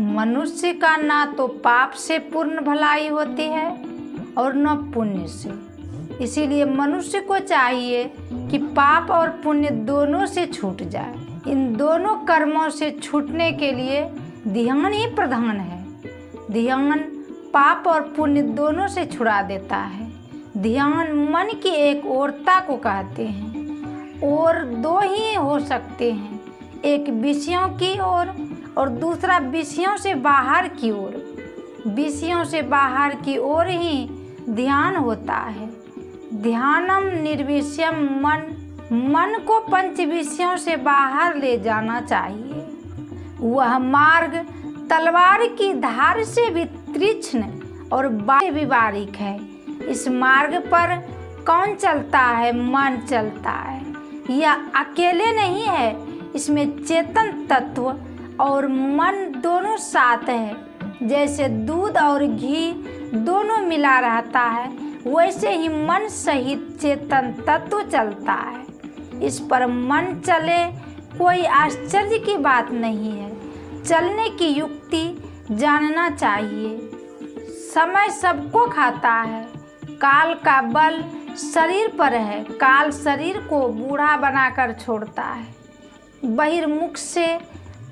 मनुष्य का ना तो पाप से पूर्ण भलाई होती है और न पुण्य से। इसीलिए मनुष्य को चाहिए कि पाप और पुण्य दोनों से छूट जाए। इन दोनों कर्मों से छूटने के लिए ध्यान ही प्रधान है। ध्यान पाप और पुण्य दोनों से छुड़ा देता है। ध्यान मन की एक ओरता को कहते हैं। और दो ही हो सकते हैं, एक विषयों की ओर और दूसरा विषयों से बाहर की ओर। विषयों से बाहर की ओर ही ध्यान होता है। ध्यानम निर्विषयम मन को पंच विषयों से बाहर ले जाना चाहिए। वह मार्ग तलवार की धार से भी तीक्ष्ण और भी बारीक है। इस मार्ग पर कौन चलता है? मन चलता है। यह अकेले नहीं है, इसमें चेतन तत्व और मन दोनों साथ है। जैसे दूध और घी दोनों मिला रहता है, वैसे ही मन सहित चेतन तत्व चलता है। इस पर मन चले कोई आश्चर्य की बात नहीं है। चलने की युक्ति जानना चाहिए। समय सबको खाता है। काल का बल शरीर पर है। काल शरीर को बूढ़ा बनाकर छोड़ता है। बहिर्मुख से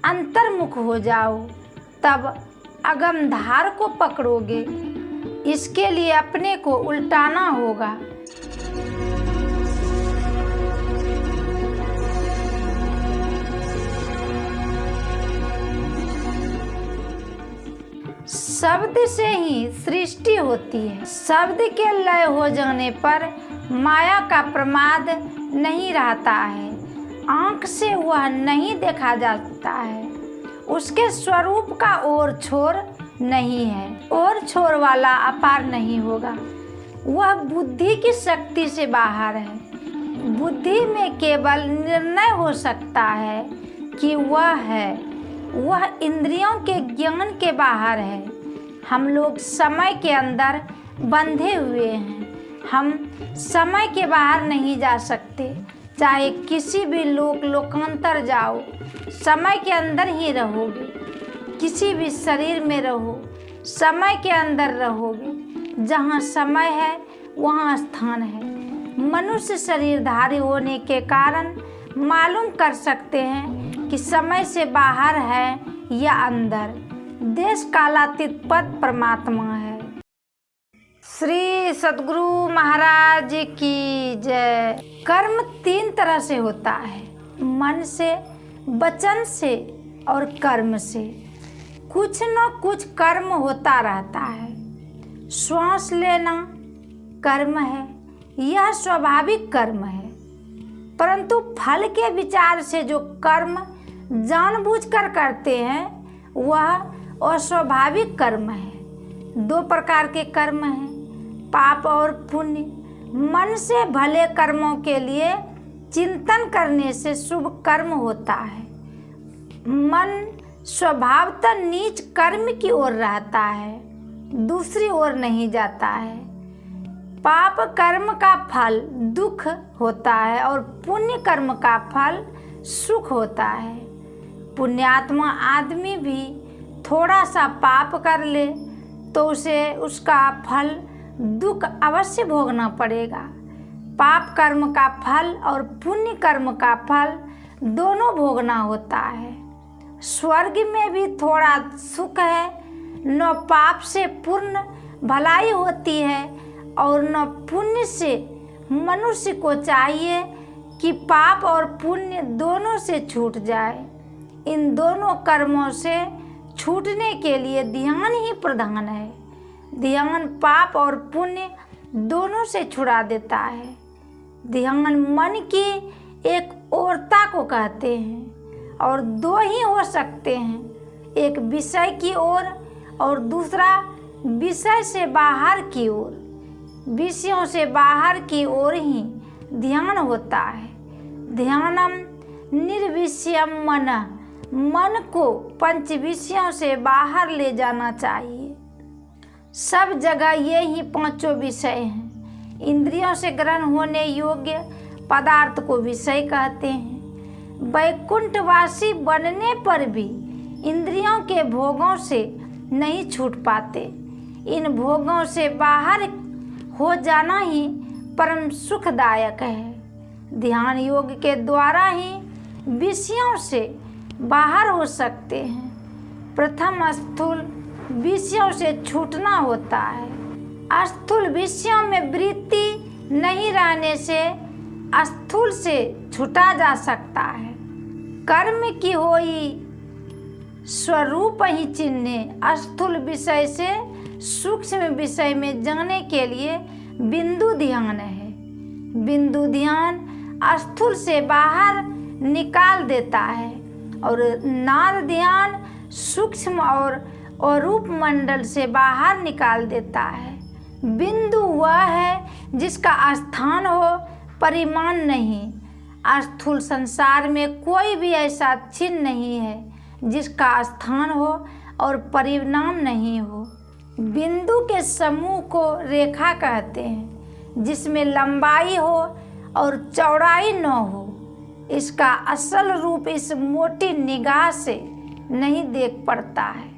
अंतर्मुख हो जाओ, तब अगम धार को पकड़ोगे। इसके लिए अपने को उल्टाना होगा। शब्द से ही सृष्टि होती है। शब्द के लय हो जाने पर माया का प्रमाद नहीं रहता है। आँख से वह नहीं देखा जाता है। उसके स्वरूप का ओर छोर नहीं है। और छोर वाला अपार नहीं होगा। वह बुद्धि की शक्ति से बाहर है। बुद्धि में केवल निर्णय हो सकता है कि वह है। वह इंद्रियों के ज्ञान के बाहर है। हम लोग समय के अंदर बंधे हुए हैं। हम समय के बाहर नहीं जा सकते। चाहे किसी भी लोकांतर जाओ, समय के अंदर ही रहोगे। किसी भी शरीर में रहो, समय के अंदर रहोगे। जहाँ समय है वहाँ स्थान है। मनुष्य शरीरधारी होने के कारण मालूम कर सकते हैं कि समय से बाहर है या अंदर। देश कालातीत पद परमात्मा है। श्री सद्गुरु महाराज की जय। कर्म 3 तरह से होता है, मन से, वचन से और कर्म से। कुछ न कुछ कर्म होता रहता है। श्वास लेना कर्म है, यह स्वाभाविक कर्म है। परंतु फल के विचार से जो कर्म जानबूझकर करते हैं वह अस्वाभाविक कर्म है। 2 प्रकार के कर्म हैं, पाप और पुण्य। मन से भले कर्मों के लिए चिंतन करने से शुभ कर्म होता है। मन स्वभावतः नीच कर्म की ओर रहता है, दूसरी ओर नहीं जाता है। पाप कर्म का फल दुख होता है और पुण्य कर्म का फल सुख होता है। पुण्यात्मा आदमी भी थोड़ा सा पाप कर ले तो उसे उसका फल दुख अवश्य भोगना पड़ेगा। पाप कर्म का फल और पुण्य कर्म का फल दोनों भोगना होता है। स्वर्ग में भी थोड़ा सुख है। न पाप से पूर्ण भलाई होती है और न पुण्य से। मनुष्य को चाहिए कि पाप और पुण्य दोनों से छूट जाए। इन दोनों कर्मों से छूटने के लिए ध्यान ही प्रधान है। ध्यान पाप और पुण्य दोनों से छुड़ा देता है। ध्यान मन की एक ओरता को कहते हैं और 2 ही हो सकते हैं, एक विषय की ओर और दूसरा विषय से बाहर की ओर। विषयों से बाहर की ओर ही ध्यान होता है। ध्यानम निर्विषयम मन को पंच विषयों से बाहर ले जाना चाहिए। सब जगह ये ही 5 विषय हैं। इंद्रियों से ग्रहण होने योग्य पदार्थ को विषय कहते हैं। वैकुंठवासी बनने पर भी इंद्रियों के भोगों से नहीं छूट पाते। इन भोगों से बाहर हो जाना ही परम सुखदायक है। ध्यान योग के द्वारा ही विषयों से बाहर हो सकते हैं। प्रथम स्थूल विषयों से छूटना होता है। स्थूल विषयों में वृत्ति नहीं रहने से स्थूल से छूटा जा सकता है। कर्म की होई स्वरूप ही चिन्ह स्थूल विषय से सूक्ष्म विषय में जाने के लिए बिंदु ध्यान है। बिंदु ध्यान स्थूल से बाहर निकाल देता है और नाद ध्यान सूक्ष्म और अरूप मंडल से बाहर निकाल देता है। बिंदु वह है जिसका स्थान हो, परिमाण नहीं। स्थूल संसार में कोई भी ऐसा चिन्ह नहीं है जिसका स्थान हो और परिणाम नहीं हो। बिंदु के समूह को रेखा कहते हैं, जिसमें लंबाई हो और चौड़ाई न हो। इसका असल रूप इस मोटी निगाह से नहीं देख पड़ता है,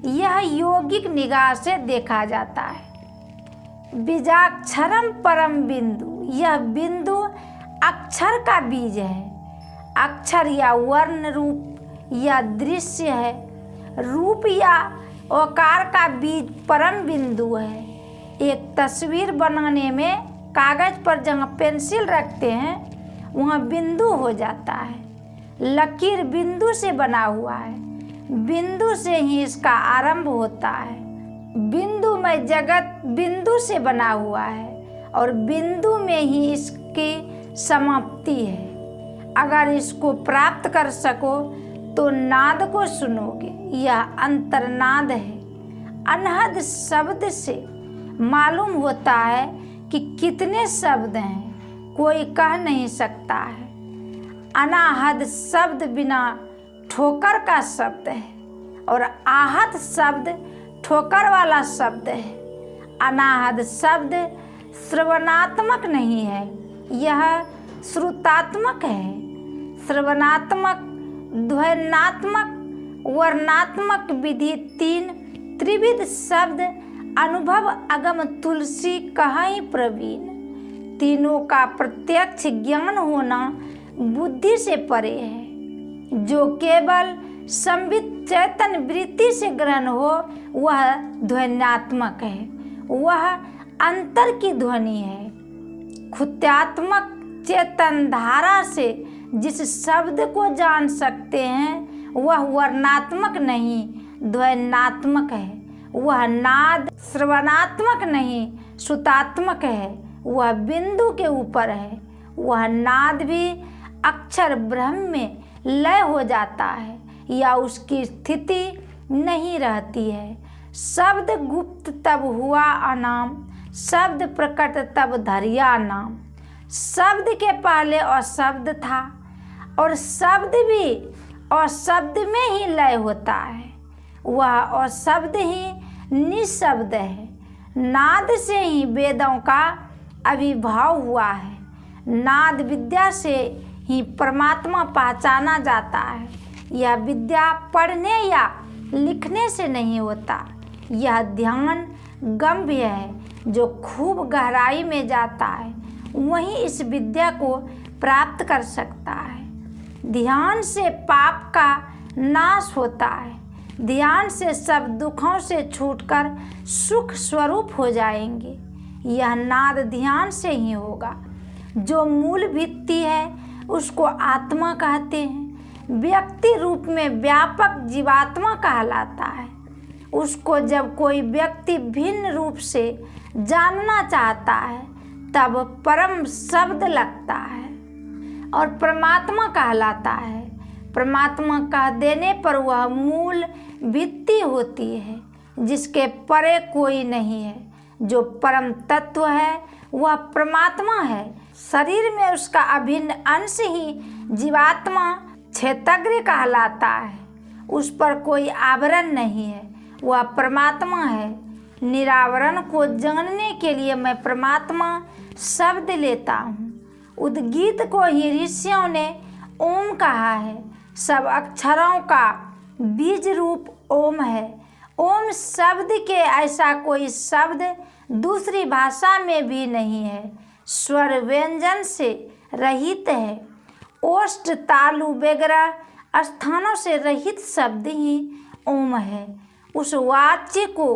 यह यौगिक निगाह से देखा जाता है। बीजाक्षरम परम बिंदु, यह बिंदु अक्षर का बीज है। अक्षर या वर्ण रूप या दृश्य है। रूप या आकार का बीज परम बिंदु है। एक तस्वीर बनाने में कागज पर जहाँ पेंसिल रखते हैं वहाँ बिंदु हो जाता है। लकीर बिंदु से बना हुआ है। बिंदु से ही इसका आरंभ होता है। बिंदुमय जगत बिंदु से बना हुआ है और बिंदु में ही इसकी समाप्ति है। अगर इसको प्राप्त कर सको तो नाद को सुनोगे। यह अंतर्नाद है। अनहद शब्द से मालूम होता है कि कितने शब्द हैं, कोई कह नहीं सकता है। अनाहद शब्द बिना ठोकर का शब्द है और आहत शब्द ठोकर वाला शब्द है। अनाहद शब्द श्रवणात्मक नहीं है, यह श्रुतात्मक है। श्रवणात्मक, ध्वन्यात्मक, वर्णात्मक विधि तीन त्रिविध शब्द अनुभव अगम तुलसी कहीं प्रवीण। तीनों का प्रत्यक्ष ज्ञान होना बुद्धि से परे है। जो केवल संबित चैतन वृत्ति से ग्रहण हो वह ध्वन्यात्मक है, वह अंतर की ध्वनि है। खुत्यात्मक चेतन धारा से जिस शब्द को जान सकते हैं वह वर्णात्मक नहीं, ध्वन्यात्मक है। वह नाद श्रवणात्मक नहीं, श्रुतात्मक है। वह बिंदु के ऊपर है। वह नाद भी अक्षर ब्रह्म में लय हो जाता है या उसकी स्थिति नहीं रहती है। शब्द गुप्त तब हुआ अनाम, शब्द प्रकट तब धरिया नाम। शब्द के पहले अशब्द था और शब्द भी अशब्द में ही लय होता है। वह अशब्द ही निशब्द है। नाद से ही वेदों का आविर्भाव हुआ है। नाद विद्या से ही परमात्मा पहचाना जाता है। यह विद्या पढ़ने या लिखने से नहीं होता। यह ध्यान गम्य है जो खूब गहराई में जाता है, वही इस विद्या को प्राप्त कर सकता है। ध्यान से पाप का नाश होता है। ध्यान से सब दुखों से छूटकर सुख स्वरूप हो जाएंगे। यह नाद ध्यान से ही होगा। जो मूल भित्ति है उसको आत्मा कहते हैं। व्यक्ति रूप में व्यापक जीवात्मा कहलाता है। उसको जब कोई व्यक्ति भिन्न रूप से जानना चाहता है तब परम शब्द लगता है और परमात्मा कहलाता है। परमात्मा कह देने पर वह मूल भित्ति होती है जिसके परे कोई नहीं है। जो परम तत्व है वह परमात्मा है। शरीर में उसका अभिन्न अंश ही जीवात्मा क्षेत्रज्ञ कहलाता है। उस पर कोई आवरण नहीं है, वह परमात्मा है। निरावरण को जानने के लिए मैं परमात्मा शब्द लेता हूँ। उद्गीत को ही ऋषियों ने ओम कहा है। सब अक्षरों का बीज रूप ओम है। ओम शब्द के ऐसा कोई शब्द दूसरी भाषा में भी नहीं है। स्वर व्यंजन से रहित है। ओष्ठ तालु वगैरह स्थानों से रहित शब्द ही ओम है। उस वाच्य को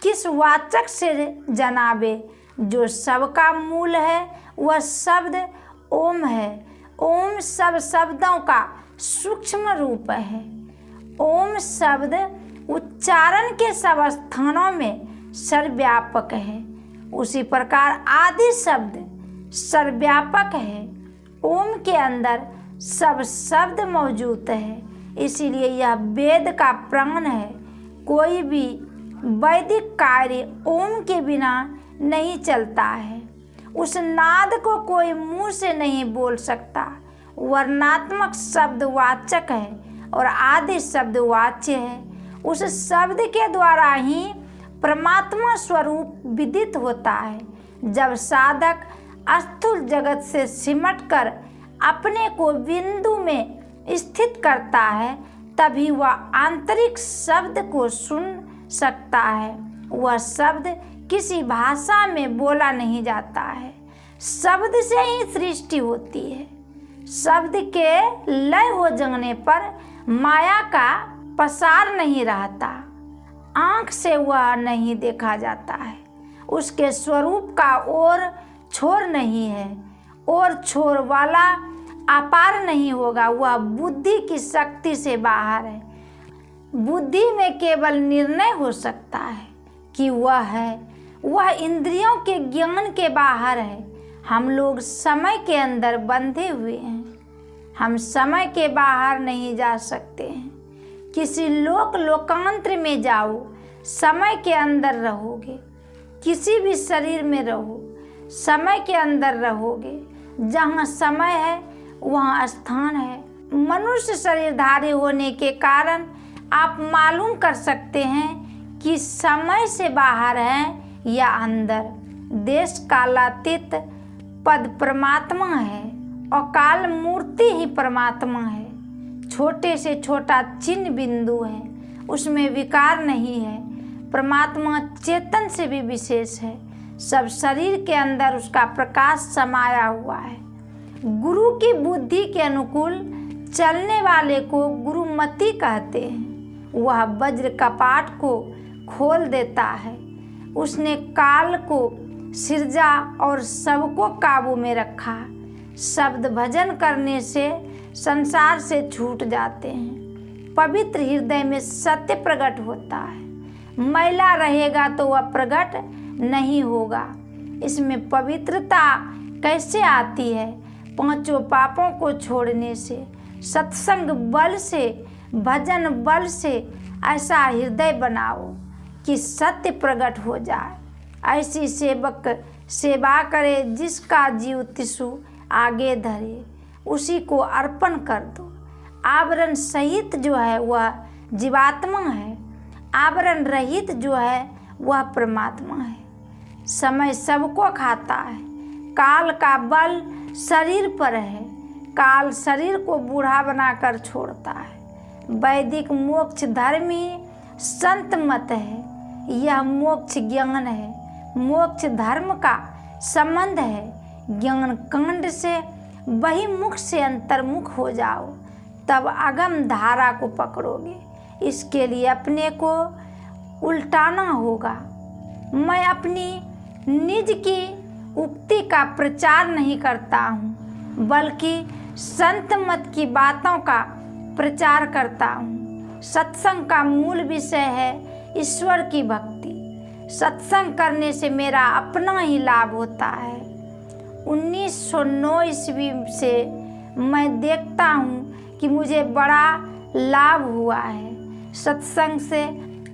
किस वाचक से जनाबे? जो सबका मूल है वह शब्द ओम है। ओम सब शब्दों का सूक्ष्म रूप है। ओम शब्द उच्चारण के सब स्थानों में सर्वव्यापक है। उसी प्रकार आदि शब्द सर्वव्यापक है। ओम के अंदर सब शब्द मौजूद है, इसीलिए यह वेद का प्राण है। कोई भी वैदिक कार्य ओम के बिना नहीं चलता है। उस नाद को कोई मुंह से नहीं बोल सकता। वर्णात्मक शब्द वाचक है और आदि शब्द वाच्य है। उस शब्द के द्वारा ही परमात्मा स्वरूप विदित होता है। जब साधक स्थूल जगत से सिमटकर अपने को बिंदु में स्थित करता है, तभी वह आंतरिक शब्द को सुन सकता है। वह शब्द किसी भाषा में बोला नहीं जाता है। शब्द से ही सृष्टि होती है। शब्द के लय हो जाने पर माया का पसार नहीं रहता। आँख से वह नहीं देखा जाता है। उसके स्वरूप का और छोर नहीं है। और छोर वाला अपार नहीं होगा। वह बुद्धि की शक्ति से बाहर है। बुद्धि में केवल निर्णय हो सकता है कि वह है। वह इंद्रियों के ज्ञान के बाहर है। हम लोग समय के अंदर बंधे हुए हैं। हम समय के बाहर नहीं जा सकते हैं। किसी लोकांतर में जाओ, समय के अंदर रहोगे। किसी भी शरीर में रहो, समय के अंदर रहोगे। जहाँ समय है वहाँ स्थान है। मनुष्य शरीरधारी होने के कारण आप मालूम कर सकते हैं कि समय से बाहर है या अंदर। देश कालातीत पद परमात्मा है और काल मूर्ति ही परमात्मा है। छोटे से छोटा चिन्ह बिंदु है, उसमें विकार नहीं है। परमात्मा चेतन से भी विशेष है। सब शरीर के अंदर उसका प्रकाश समाया हुआ है। गुरु की बुद्धि के अनुकूल चलने वाले को गुरुमति कहते हैं। वह वज्र कपाट को खोल देता है। उसने काल को सिरजा और सबको काबू में रखा। शब्द भजन करने से संसार से छूट जाते हैं। पवित्र हृदय में सत्य प्रकट होता है। मैला रहेगा तो वह प्रकट नहीं होगा। इसमें पवित्रता कैसे आती है? पांचों पापों को छोड़ने से, सत्संग बल से, भजन बल से ऐसा हृदय बनाओ कि सत्य प्रकट हो जाए। ऐसी सेवक सेवा करे जिसका जीव तिसु आगे धरे, उसी को अर्पण कर दो। आवरण सहित जो है वह जीवात्मा है। आवरण रहित जो है वह परमात्मा है। समय सबको खाता है। काल का बल शरीर पर है। काल शरीर को बूढ़ा बनाकर छोड़ता है। वैदिक मोक्ष धर्म ही संत मत है। यह मोक्ष ज्ञान है। मोक्ष धर्म का संबंध है। ज्ञान कांड से बहिमुख से अंतर्मुख हो जाओ, तब अगम धारा को पकड़ोगे। इसके लिए अपने को उल्टाना होगा। मैं अपनी निज की उक्ति का प्रचार नहीं करता हूँ, बल्कि संत मत की बातों का प्रचार करता हूँ। सत्संग का मूल विषय है ईश्वर की भक्ति। सत्संग करने से मेरा अपना ही लाभ होता है। 1909 ईस्वी से मैं देखता हूँ कि मुझे बड़ा लाभ हुआ है। सत्संग से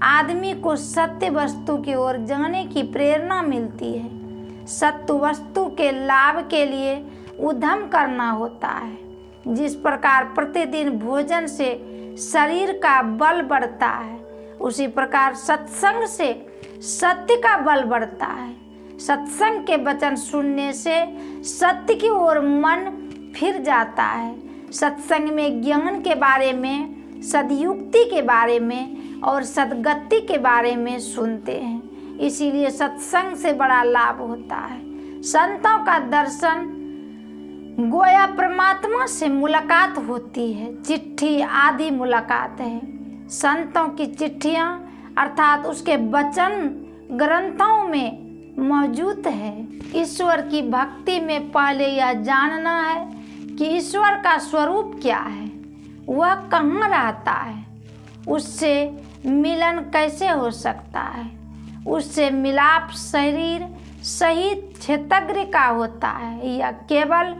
आदमी को सत्य वस्तु की ओर जाने की प्रेरणा मिलती है। सत्य वस्तु के लाभ के लिए उद्यम करना होता है। जिस प्रकार प्रतिदिन भोजन से शरीर का बल बढ़ता है, उसी प्रकार सत्संग से सत्य का बल बढ़ता है। सत्संग के वचन सुनने से सत्य की ओर मन फिर जाता है। सत्संग में ज्ञान के बारे में सदयुक्ति के बारे में और सदगति के बारे में सुनते हैं। इसीलिए सत्संग से बड़ा लाभ होता है। संतों का दर्शन गोया परमात्मा से मुलाकात होती है। चिट्ठी आदि मुलाकात है। संतों की चिट्ठियाँ अर्थात उसके वचन ग्रंथों में मौजूद है। ईश्वर की भक्ति में पहले यह जानना है कि ईश्वर का स्वरूप क्या है, वह कहाँ रहता है, उससे मिलन कैसे हो सकता है। उससे मिलाप शरीर सहित क्षेत्रज्ञ का होता है या केवल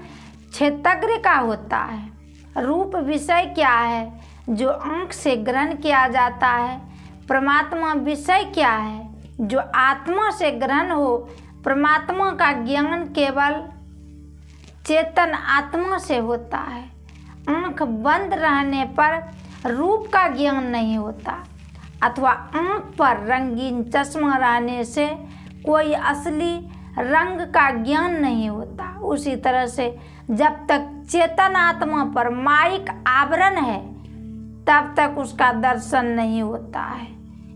क्षेत्रज्ञ का होता है। रूप विषय क्या है जो आँख से ग्रहण किया जाता है। परमात्मा विषय क्या है जो आत्मा से ग्रहण हो। परमात्मा का ज्ञान केवल चेतन आत्मा से होता है। आँख बंद रहने पर रूप का ज्ञान नहीं होता, अथवा आँख पर रंगीन चश्मा रहने से कोई असली रंग का ज्ञान नहीं होता। उसी तरह से जब तक चेतन आत्मा पर माइक आवरण है तब तक उसका दर्शन नहीं होता है।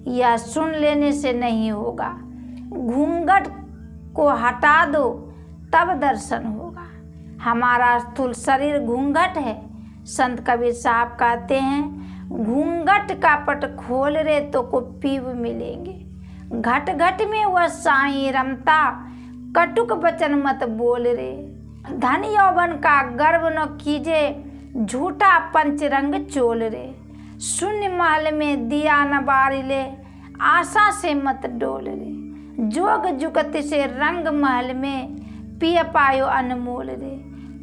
यह सुन लेने से नहीं होगा। घूंघट को हटा दो तब दर्शन होगा। हमारा स्थूल शरीर घूंघट है। संत कबीर साहब कहते हैं, घूंघट का पट खोल रे तो को पीव मिलेंगे। घट घट में वह साईं रमता, कटुक वचन मत बोल रे। धन यौवन का गर्व न कीजे, झूठा पंचरंग चोल रे। शून्य महल में दिया न बारिले, आशा से मत डोल रे। जोग जुगति से रंग महल में, पिय पायो अनमोल रे।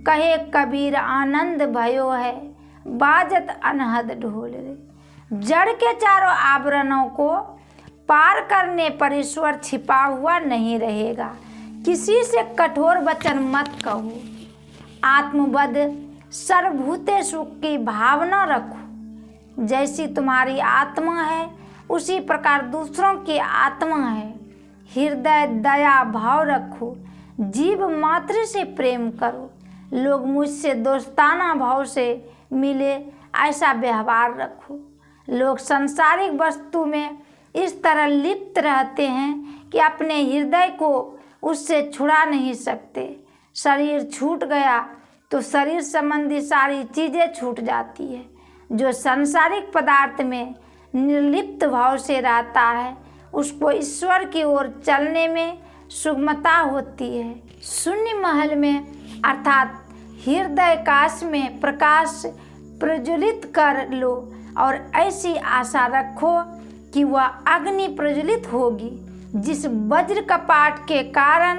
कहे कबीर आनंद भयो है, बाजत अनहद ढोल रे। जड़ के चारों आवरणों को पार करने पर ईश्वर छिपा हुआ नहीं रहेगा। किसी से कठोर वचन मत कहो। आत्मबद्ध सर्वभूतेषु की भावना रखो। जैसी तुम्हारी आत्मा है उसी प्रकार दूसरों की आत्मा है। हृदय दया भाव रखो। जीव मात्र से प्रेम करो। लोग मुझसे दोस्ताना भाव से मिले ऐसा व्यवहार रखो। लोग सांसारिक वस्तु में इस तरह लिप्त रहते हैं कि अपने हृदय को उससे छुड़ा नहीं सकते। शरीर छूट गया तो शरीर संबंधी सारी चीज़ें छूट जाती है। जो सांसारिक पदार्थ में निर्लिप्त भाव से रहता है उसको ईश्वर की ओर चलने में सुगमता होती है। शून्य महल में अर्थात हृदय काश में प्रकाश प्रज्वलित कर लो और ऐसी आशा रखो कि वह अग्नि प्रज्वलित होगी। जिस वज्र कपाट के कारण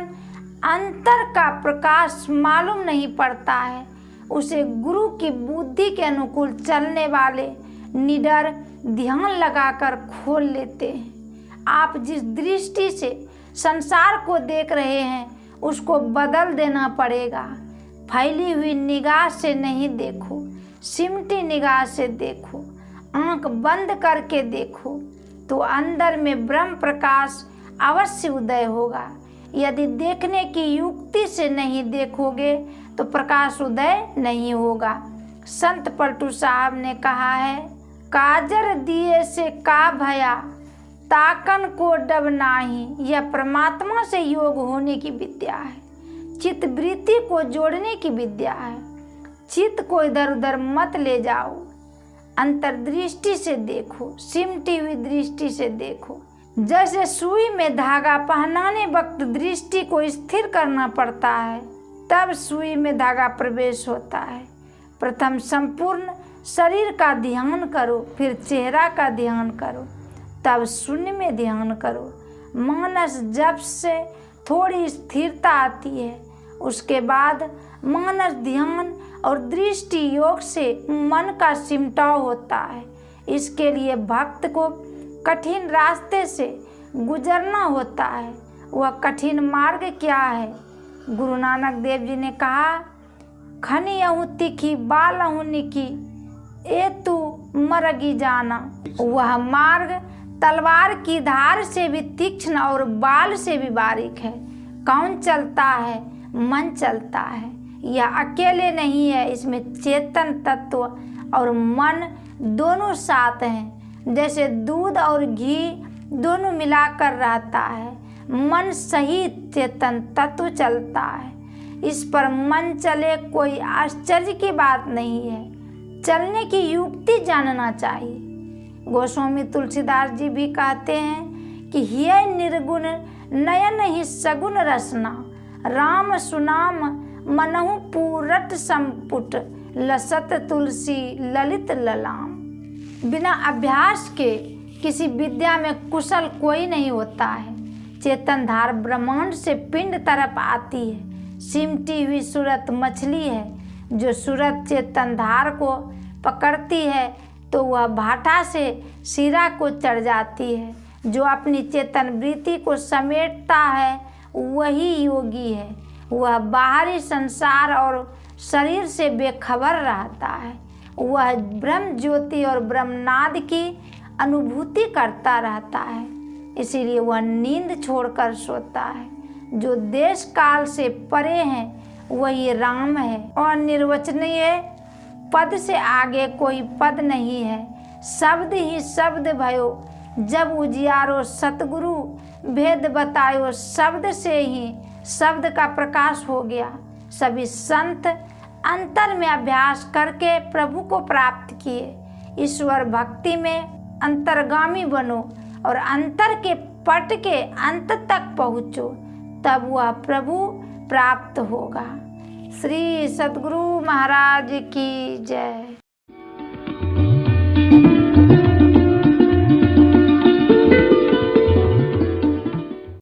अंतर का प्रकाश मालूम नहीं पड़ता है उसे गुरु की बुद्धि के अनुकूल चलने वाले निडर ध्यान लगाकर खोल लेते हैं। आप जिस दृष्टि से संसार को देख रहे हैं उसको बदल देना पड़ेगा। फैली हुई निगाह से नहीं देखो, सिमटी निगाह से देखो। आंख बंद करके देखो तो अंदर में ब्रह्म प्रकाश अवश्य उदय होगा। यदि देखने की युक्ति से नहीं देखोगे तो प्रकाश उदय नहीं होगा। संत पलटू साहब ने कहा है, काजर दिए से का भया, ताकन को डब नाही। यह परमात्मा से योग होने की विद्या है। चित्त वृत्ति को जोड़ने की विद्या है। चित्त को इधर उधर मत ले जाओ। अंतर्दृष्टि से देखो, सिमटी हुई दृष्टि से देखो। जैसे सुई में धागा पहनाने वक्त दृष्टि को स्थिर करना पड़ता है तब सुई में धागा प्रवेश होता है। प्रथम संपूर्ण शरीर का ध्यान करो, फिर चेहरा का ध्यान करो, तब शून्य में ध्यान करो। मानस जप से थोड़ी स्थिरता आती है, उसके बाद मानस ध्यान और दृष्टि योग से मन का सिमटाव होता है। इसके लिए भक्त को कठिन रास्ते से गुजरना होता है। वह कठिन मार्ग क्या है? गुरु नानक देव जी ने कहा, खनी अहू तिखी बाल अहू निकी, ए तू मरगी जाना। वह मार्ग तलवार की धार से भी तीक्ष्ण और बाल से भी बारीक है। कौन चलता है? मन चलता है। यह अकेले नहीं है, इसमें चेतन तत्व और मन दोनों साथ हैं, जैसे दूध और घी दोनों मिलाकर रहता है। मन सही चेतन तत्व चलता है, इस पर मन चले कोई आश्चर्य की बात नहीं है। चलने की युक्ति जानना चाहिए। गोस्वामी तुलसीदास जी भी कहते हैं कि ये निर्गुण नयन ही सगुण रसना, राम सुनाम मनहु पूरट संपुट, लसत तुलसी ललित ललाम। बिना अभ्यास के किसी विद्या में कुशल कोई नहीं होता है। चेतन धार ब्रह्मांड से पिंड तरफ आती है। सिमटी हुई सूरत मछली है, जो सूरत चेतन धार को पकड़ती है तो वह भाटा से सिरा को चढ़ जाती है। जो अपनी चेतन वृत्ति को समेटता है वही योगी है। वह बाहरी संसार और शरीर से बेखबर रहता है। वह ब्रह्म ज्योति और ब्रह्मनाद की अनुभूति करता रहता है, इसीलिए वह नींद छोड़कर सोता है। जो देश काल से परे हैं वही राम है, और निर्वचनीय पद से आगे कोई पद नहीं है। शब्द ही शब्द भयो जब उजियारो, सतगुरु भेद बतायो, शब्द से ही शब्द का प्रकाश हो गया। सभी संत अंतर में अभ्यास करके प्रभु को प्राप्त किए। ईश्वर भक्ति में अंतर्गामी बनो और अंतर के पट के अंत तक पहुँचो, तब वह प्रभु प्राप्त होगा। श्री सद्गुरु महाराज की जय।